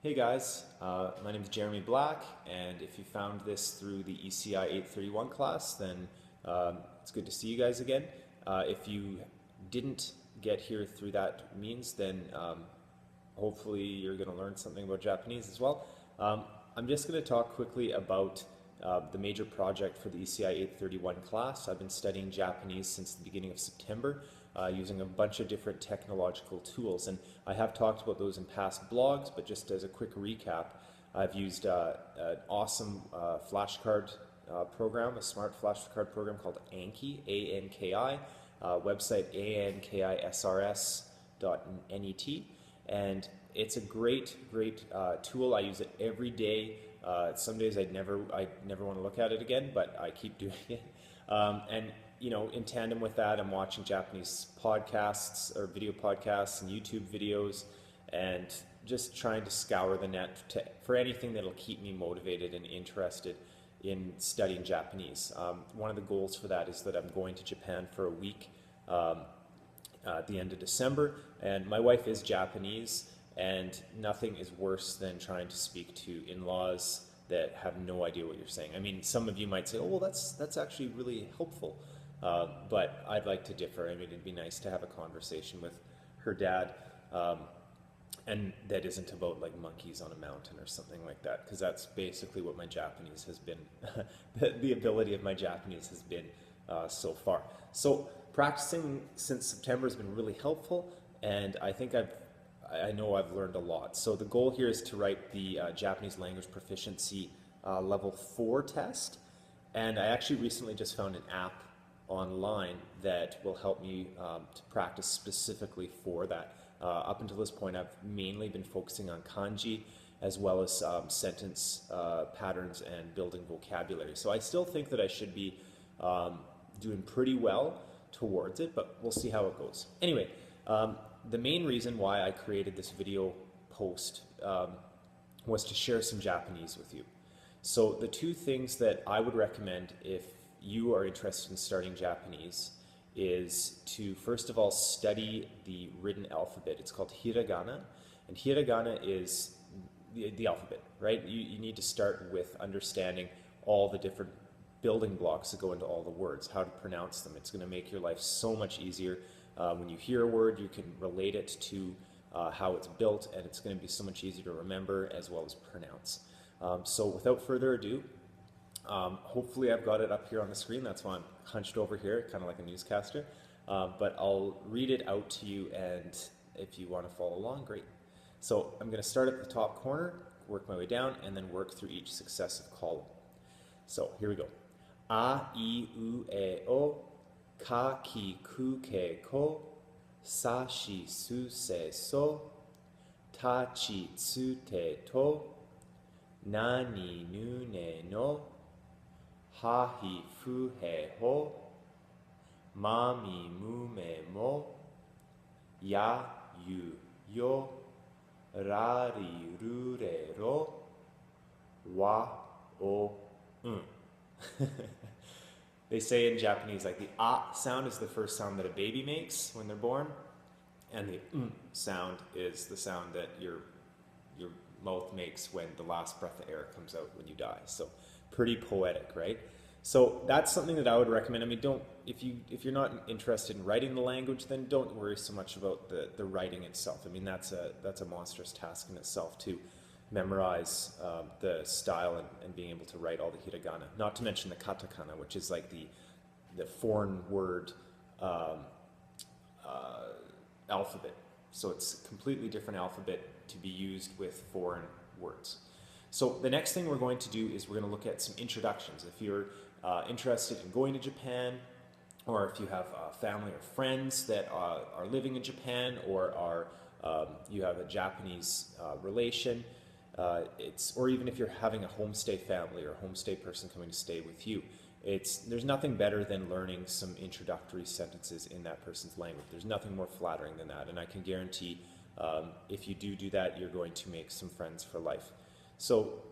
Hey guys, my name is Jeremy Black, and if you found this through the ECI 831 class, then it's good to see you guys again. If you didn't get here through that means, then hopefully you're going to learn something about Japanese as well. I'm just going to talk quickly about the major project for the ECI 831 class. I've been studying Japanese since the beginning of September using a bunch of different technological tools, and I have talked about those in past blogs, but just as a quick recap, I've used an awesome flashcard program, a smart flashcard program called Anki, A-N-K-I, website ankisrs.net, and it's a great tool. I use it every day. Some days I never want to look at it again, but I keep doing it. And you know, in tandem with that, I'm watching Japanese podcasts or video podcasts and YouTube videos, and just trying to scour the net for anything that'll keep me motivated and interested in studying Japanese. One of the goals for that is that I'm going to Japan for a week at the end of December, and my wife is Japanese, and nothing is worse than trying to speak to in-laws that have no idea what you're saying. I mean, some of you might say, oh, well, that's actually really helpful. But I'd like to differ. I mean, it'd be nice to have a conversation with her dad, and that isn't about like monkeys on a mountain or something like that, because that's basically what my Japanese has been, the ability of my Japanese has been so far. So practicing since September has been really helpful, and I think I know I've learned a lot. So the goal here is to write the Japanese language proficiency level 4 test, and I actually recently just found an app online that will help me to practice specifically for that. Up until this point, I've mainly been focusing on kanji as well as sentence patterns and building vocabulary. So I still think that I should be doing pretty well towards it, but we'll see how it goes. Anyway, the main reason why I created this video post was to share some Japanese with you. So the two things that I would recommend if you are interested in starting Japanese is to first of all study the written alphabet. It's called hiragana, and hiragana is the alphabet, right? You need to start with understanding all the different building blocks that go into all the words, how to pronounce them. It's going to make your life so much easier. When you hear a word, you can relate it to how it's built, and it's going to be so much easier to remember as well as pronounce. So without further ado, hopefully I've got it up here on the screen. That's why I'm hunched over here, kind of like a newscaster. But I'll read it out to you, and if you want to follow along, great. So I'm going to start at the top corner, work my way down, and then work through each successive column. So here we go. A, I, U, E, O, Ka, Ki, Ku, Ke, Ko, Sa, Shi, Su, Se, So, Ta, Chi, Tsu, Te, To, Na, Ni, Nu, Ne, No, Ha, Hi, Fu, He, Ho, Ma, Mi, Mu, Me, Mo, Ya, Yu, Yo, Ra, Ri, Ru, Re, Ro, Wa, O, They say in Japanese, like the ah sound is the first sound that a baby makes when they're born, and the sound is the sound that your mouth makes when the last breath of air comes out when you die. So pretty poetic, right? So that's something that I would recommend. I mean, if you're not interested in writing the language, then don't worry so much about the writing itself. I mean, that's a monstrous task in itself to memorize the style and being able to write all the hiragana. Not to mention the katakana, which is like the foreign word alphabet. So it's a completely different alphabet to be used with foreign words. So the next thing we're going to do is we're going to look at some introductions. If you're interested in going to Japan, or if you have family or friends that are living in Japan, or you have a Japanese relation, or even if you're having a homestay family or a homestay person coming to stay with you, there's nothing better than learning some introductory sentences in that person's language. There's nothing more flattering than that, and I can guarantee if you do that, you're going to make some friends for life. So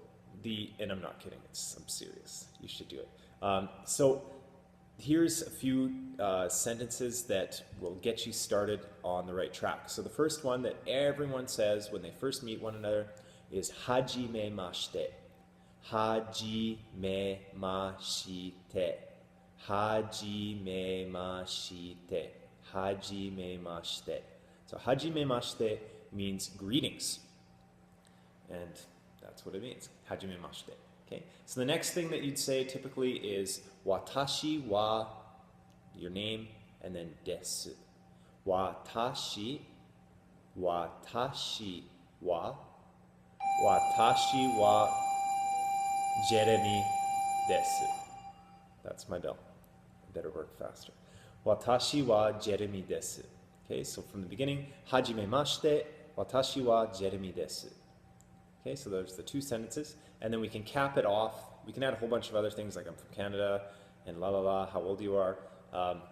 and I'm not kidding, I'm serious, you should do it. So here's a few sentences that will get you started on the right track. So the first one that everyone says when they first meet one another is hajimemashite. Hajimemashite. Hajimemashite. Hajimemashite. So hajimemashite means greetings. And that's what it means. Hajimemashite. Okay? So the next thing that you'd say typically is watashi wa, your name, and then desu. Watashi wa, watashi wa Jeremy desu. That's my bell. I better work faster. Watashi wa Jeremy desu. Okay, so from the beginning, hajimemashite, watashi wa Jeremy desu. Okay, so there's the two sentences, and then we can cap it off. We can add a whole bunch of other things like I'm from Canada, and la la la, how old you are,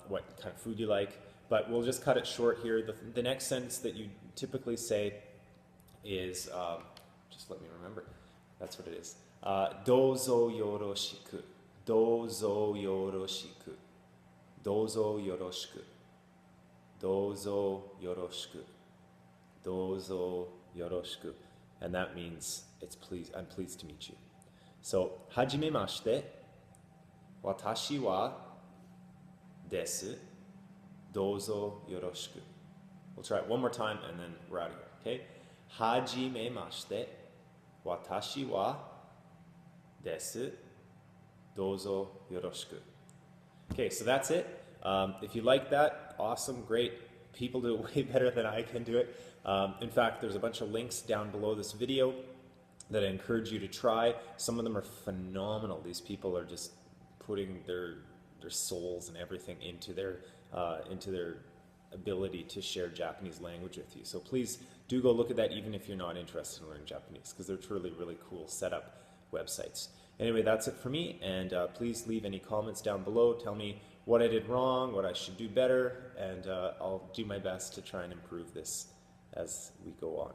what kind of food you like, but we'll just cut it short here. The next sentence that you typically say is, just let me remember, that's what it is. Dozo yoroshiku, dozo yoroshiku, dozo yoroshiku, dozo yoroshiku, dozo yoroshiku. And that means I'm pleased to meet you. So, hajimemashite, watashi wa desu, dozo yoroshiku. We'll try it one more time and then we're out of here, okay? Hajimemashite, watashi wa desu, dozo yoroshiku. Okay, so that's it. If you like that, awesome, great. People do it way better than I can do it. In fact, there's a bunch of links down below this video that I encourage you to try. Some of them are phenomenal. These people are just putting their souls and everything into their ability to share Japanese language with you. So please do go look at that, even if you're not interested in learning Japanese, because they're truly really cool setup websites. Anyway, that's it for me, and please leave any comments down below. Tell me what I did wrong, what I should do better, and I'll do my best to try and improve this as we go on.